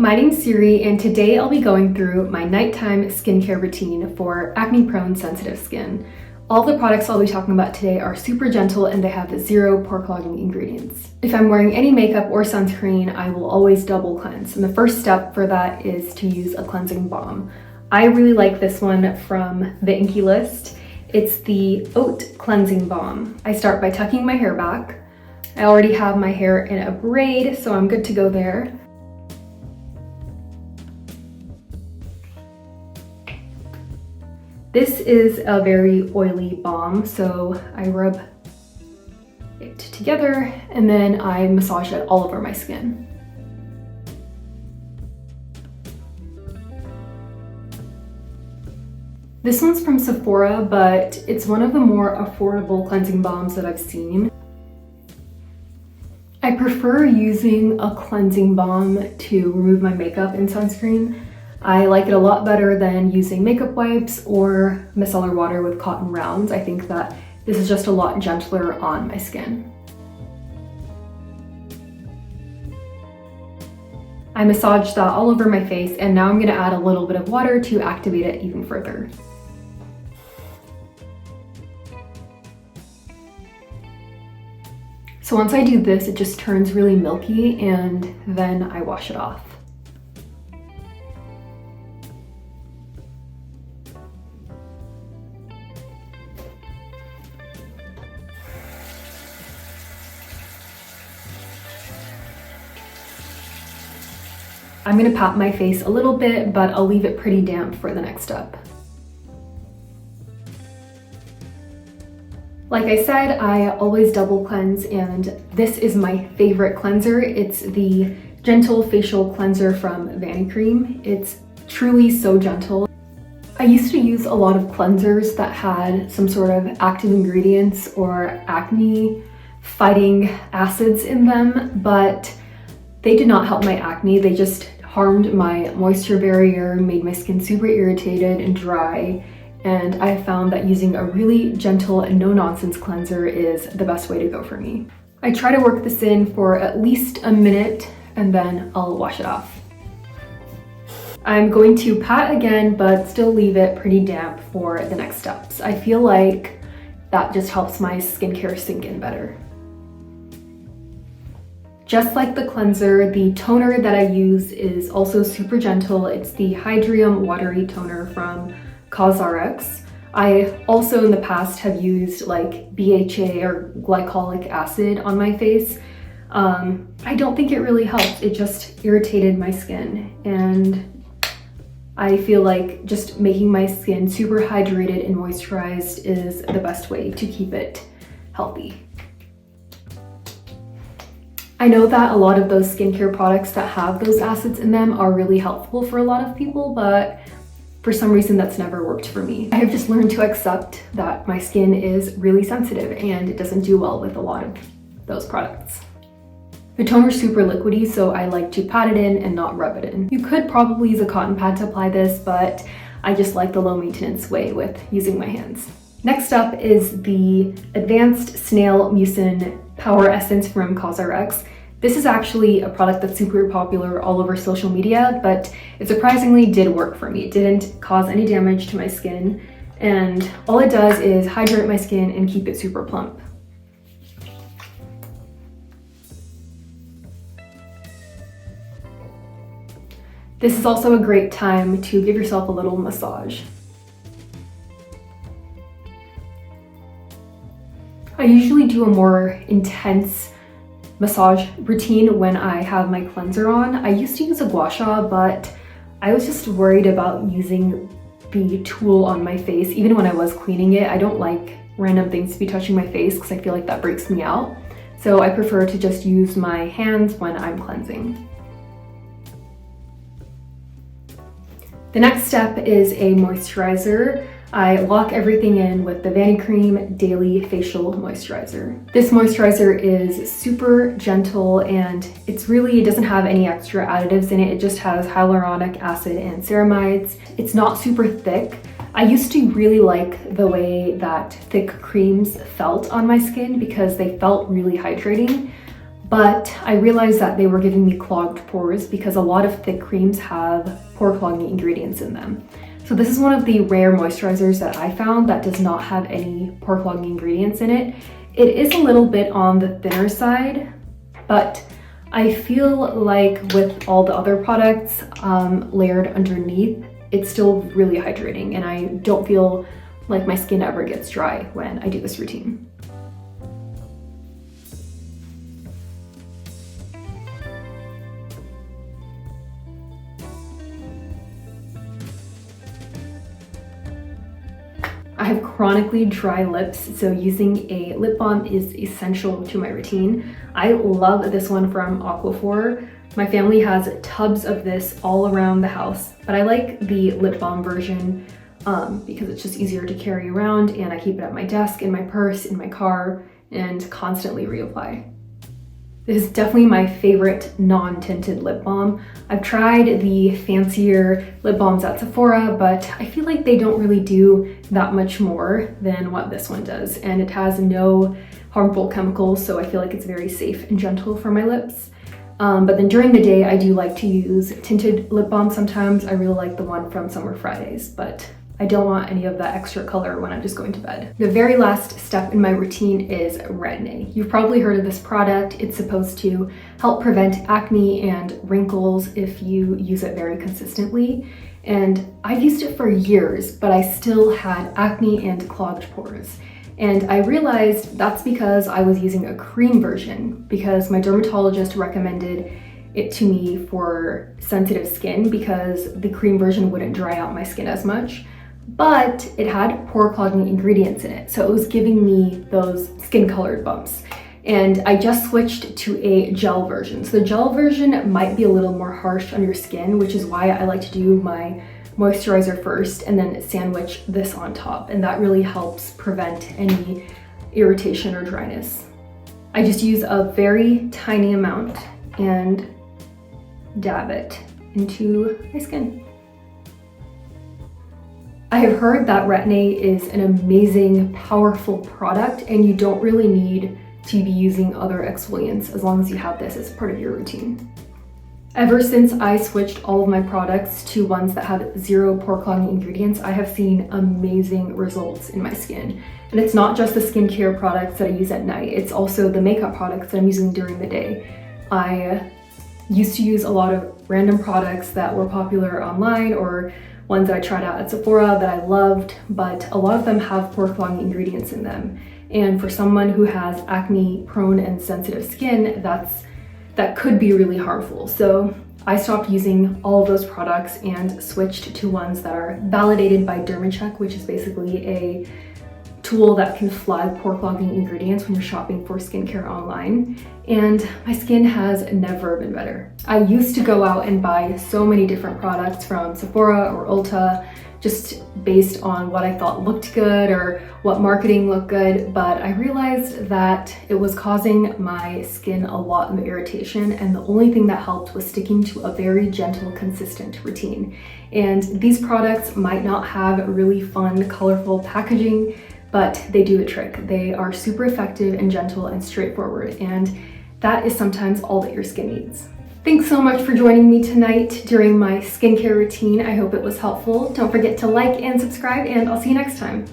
my name's Siri, and today I'll be going through my nighttime skincare routine for acne-prone sensitive skin. All the products I'll be talking about today are super gentle and they have 0 pore clogging ingredients. If I'm wearing any makeup or sunscreen, I will always double cleanse, and the first step for that is to use a cleansing balm. I really like this one from the Inkey list. It's the Oat Cleansing Balm. I start by tucking my hair back. I already have my hair in a braid, so I'm good to go there. This is a very oily balm, so I rub it together and then I massage it all over my skin. This one's from Sephora, but it's one of the more affordable cleansing balms that I've seen. I prefer using a cleansing balm to remove my makeup and sunscreen. I like it a lot better than using makeup wipes or micellar water with cotton rounds. I think that this is just a lot gentler on my skin. I massaged that all over my face, and now I'm going to add a little bit of water to activate it even further. So once I do this, it just turns really milky, and then I wash it off. I'm gonna pat my face a little bit, but I'll leave it pretty damp for the next step. Like I said, I always double cleanse, and this is my favorite cleanser. It's the Gentle Facial Cleanser from Vanicream. It's truly so gentle. I used to use a lot of cleansers that had some sort of active ingredients or acne fighting acids in them, but they did not help my acne. They just harmed my moisture barrier, made my skin super irritated and dry, and I found that using a really gentle and no-nonsense cleanser is the best way to go for me. I try to work this in for at least a minute and then I'll wash it off. I'm going to pat again, but still leave it pretty damp for the next steps. I feel like that just helps my skincare sink in better. Just like the cleanser, the toner that I use is also super gentle. It's the Hydrium Watery toner from COSRX. I also in the past have used like BHA or glycolic acid on my face. I don't think it really helped. It just irritated my skin, and I feel like just making my skin super hydrated and moisturized is the best way to keep it healthy. I know that a lot of those skincare products that have those acids in them are really helpful for a lot of people, but for some reason that's never worked for me. I have just learned to accept that my skin is really sensitive and it doesn't do well with a lot of those products. The toner's super liquidy, so I like to pat it in and not rub it in. You could probably use a cotton pad to apply this, but I just like the low maintenance way with using my hands. Next up is the Advanced Snail Mucin Power Essence from COSRX. This is actually a product that's super popular all over social media, but it surprisingly did work for me. It didn't cause any damage to my skin, and all it does is hydrate my skin and keep it super plump. This is also a great time to give yourself a little massage. I usually do a more intense massage routine when I have my cleanser on. I used to use a gua sha, but I was just worried about using the tool on my face. Even when I was cleaning it, I don't like random things to be touching my face because I feel like that breaks me out. So I prefer to just use my hands when I'm cleansing. The next step is a moisturizer. I lock everything in with the Vanicream Daily Facial Moisturizer. This moisturizer is super gentle, and it doesn't have any extra additives in it. It just has hyaluronic acid and ceramides. It's not super thick. I used to really like the way that thick creams felt on my skin because they felt really hydrating. but I realized that they were giving me clogged pores because a lot of thick creams have pore clogging ingredients in them. So this is one of the rare moisturizers that I found that does not have any pore clogging ingredients in it. It is a little bit on the thinner side, but I feel like with all the other products layered underneath, it's still really hydrating, and I don't feel like my skin ever gets dry when I do this routine. I have chronically dry lips, so using a lip balm is essential to my routine. I love this one from Aquaphor. My family has tubs of this all around the house, but I like the lip balm version because it's just easier to carry around, and I keep it at my desk, in my purse, in my car, and constantly reapply. This is definitely my favorite non-tinted lip balm. I've tried the fancier lip balms at Sephora, but I feel like they don't really do that much more than what this one does, and it has no harmful chemicals, so I feel like it's very safe and gentle for my lips. But then during the day, I do like to use tinted lip balm sometimes. I really like the one from Summer Fridays, but I don't want any of that extra color when I'm just going to bed. The very last step in my routine is Retin-A. You've probably heard of this product. It's supposed to help prevent acne and wrinkles if you use it very consistently. And I've used it for years, but I still had acne and clogged pores. And I realized that's because I was using a cream version, because my dermatologist recommended it to me for sensitive skin because the cream version wouldn't dry out my skin as much. But it had pore clogging ingredients in it, so it was giving me those skin colored bumps. And I just switched to a gel version. So the gel version might be a little more harsh on your skin, which is why I like to do my moisturizer first and then sandwich this on top, and that really helps prevent any irritation or dryness. I just use a very tiny amount and dab it into my skin. I have heard that Retin-A is an amazing, powerful product, and you don't really need to be using other exfoliants as long as you have this as part of your routine. Ever since I switched all of my products to ones that have zero pore clogging ingredients, I have seen amazing results in my skin. And it's not just the skincare products that I use at night, it's also the makeup products that I'm using during the day. I used to use a lot of random products that were popular online or ones that I tried out at Sephora that I loved, but a lot of them have pore clogging ingredients in them. And for someone who has acne prone and sensitive skin, that could be really harmful. So I stopped using all of those products and switched to ones that are validated by DermaCheck, which is basically a tool that can flag pore clogging ingredients when you're shopping for skincare online. And my skin has never been better. I used to go out and buy so many different products from Sephora or Ulta just based on what I thought looked good or what marketing looked good, but I realized that it was causing my skin a lot of irritation, and the only thing that helped was sticking to a very gentle, consistent routine. And these products might not have really fun, colorful packaging, but they do the trick. They are super effective and gentle and straightforward, and that is sometimes all that your skin needs. Thanks so much for joining me tonight during my skincare routine. I hope it was helpful. Don't forget to like and subscribe, and I'll see you next time.